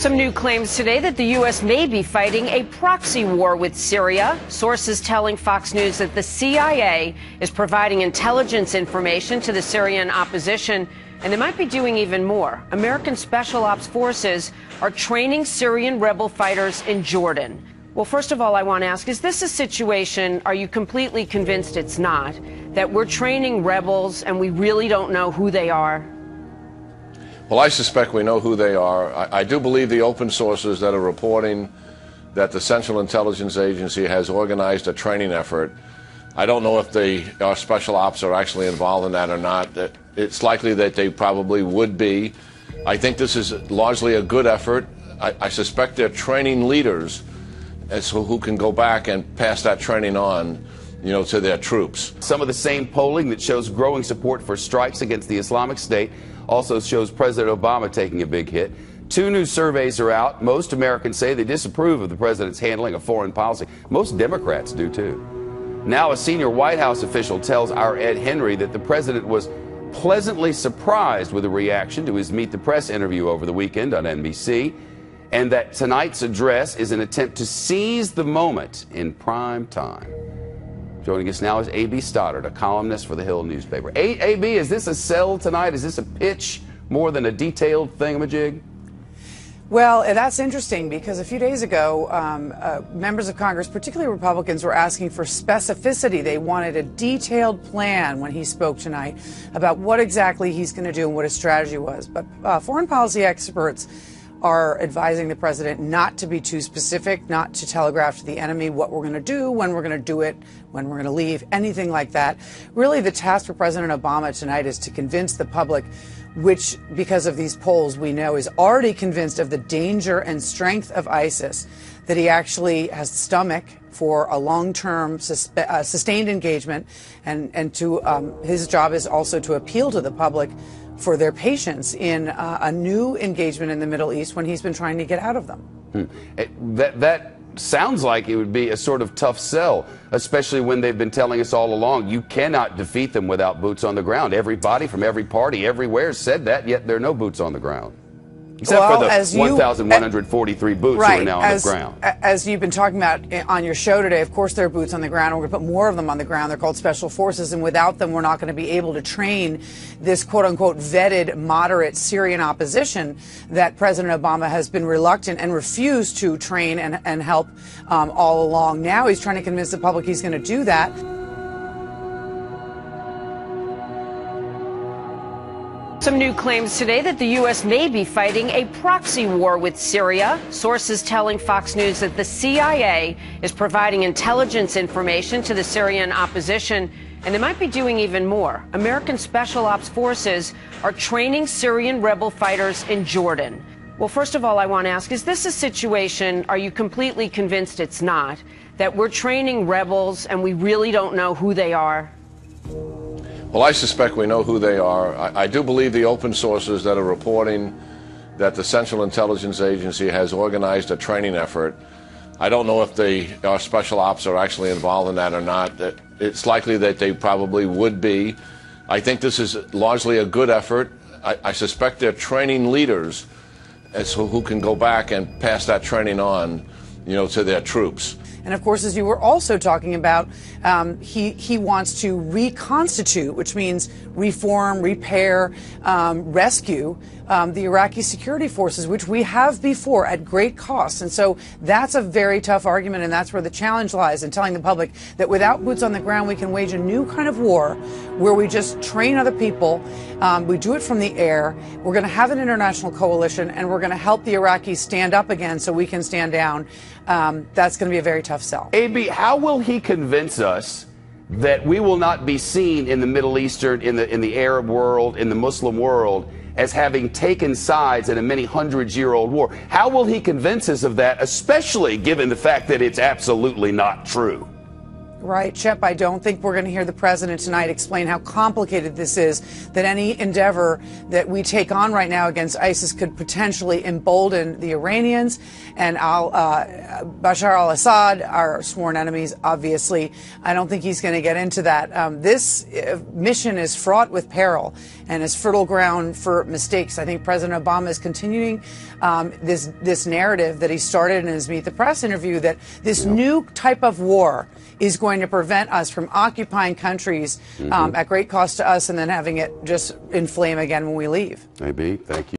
Some new claims today that the U.S. may be fighting a proxy war with Syria. Sources telling Fox News that the CIA is providing intelligence information to the Syrian opposition, and they might be doing even more. American Special Ops Forces are training Syrian rebel fighters in Jordan. Well, first of all, I want to ask, is this a situation, are you completely convinced it's not, that we're training rebels and we really don't know who they are? Well, I suspect we know who they are. I do believe the open sources that are reporting that the Central Intelligence Agency has organized a training effort. I don't know if our special ops are actually involved in that or not. It's likely that they probably would be. I think this is largely a good effort. I suspect they're training leaders as who can go back and pass that training on, to their troops. Some of the same polling that shows growing support for strikes against the Islamic State also shows President Obama taking a big hit. Two new surveys are out. Most Americans say they disapprove of the president's handling of foreign policy. Most Democrats do, too. Now, a senior White House official tells our Ed Henry that the president was pleasantly surprised with the reaction to his Meet the Press interview over the weekend on NBC, and that tonight's address is an attempt to seize the moment in prime time. Joining us now is A.B. Stoddard, a columnist for the Hill newspaper. A.B., is this a sell tonight? Is this a pitch more than a detailed thingamajig? Well, that's interesting because a few days ago, members of Congress, particularly Republicans, were asking for specificity. They wanted a detailed plan when he spoke tonight about what exactly he's going to do and what his strategy was. But foreign policy experts are advising the president not to be too specific, not to telegraph to the enemy what we're going to do, when we're going to do it, when we're going to leave, anything like that. Really, the task for President Obama tonight is to convince the public, which, because of these polls, we know is already convinced of the danger and strength of ISIS, that he actually has the stomach for a long-term sustained engagement, and to his job is also to appeal to the public for their patience in a new engagement in the Middle East when he's been trying to get out of them. That sounds like it would be a sort of tough sell, especially when they've been telling us all along you cannot defeat them without boots on the ground. Everybody from every party everywhere said that, yet there are no boots on the ground. Except for the 1,143 boots who are now on the ground. As you've been talking about on your show today, of course there are boots on the ground. We're going to put more of them on the ground. They're called special forces, and without them we're not going to be able to train this quote-unquote vetted, moderate Syrian opposition that President Obama has been reluctant and refused to train and help all along. Now he's trying to convince the public he's going to do that. Some new claims today that the U.S. may be fighting a proxy war with Syria. Sources telling Fox News that the CIA is providing intelligence information to the Syrian opposition, and they might be doing even more. American Special Ops Forces are training Syrian rebel fighters in Jordan. Well, first of all, I want to ask, is this a situation, are you completely convinced it's not, that we're training rebels and we really don't know who they are? Well, I suspect we know who they are. I do believe the open sources that are reporting that the Central Intelligence Agency has organized a training effort. I don't know if our special ops are actually involved in that or not. It's likely that they probably would be. I think this is largely a good effort. I suspect they're training leaders as who can go back and pass that training on, to their troops. And of course, as you were also talking about, he wants to reconstitute, which means reform, repair, rescue the Iraqi security forces, which we have before at great cost. And so that's a very tough argument, and that's where the challenge lies in telling the public that without boots on the ground, we can wage a new kind of war where we just train other people. We do it from the air. We're going to have an international coalition, and we're going to help the Iraqis stand up again so we can stand down. That's going to be a very tough sell. A.B., how will he convince us that we will not be seen in the Middle Eastern, in the Arab world, in the Muslim world, as having taken sides in a many hundreds-year-old war? How will he convince us of that, especially given the fact that it's absolutely not true? Right, Shep, I don't think we're going to hear the president tonight explain how complicated this is, that any endeavor that we take on right now against ISIS could potentially embolden the Iranians and Bashar al-Assad, our sworn enemies, obviously. I don't think he's going to get into that. This mission is fraught with peril and is fertile ground for mistakes. I think President Obama is continuing this narrative that he started in his Meet the Press interview, that this new type of war is going to prevent us from occupying countries at great cost to us and then having it just inflame again when we leave. Maybe. Thank you.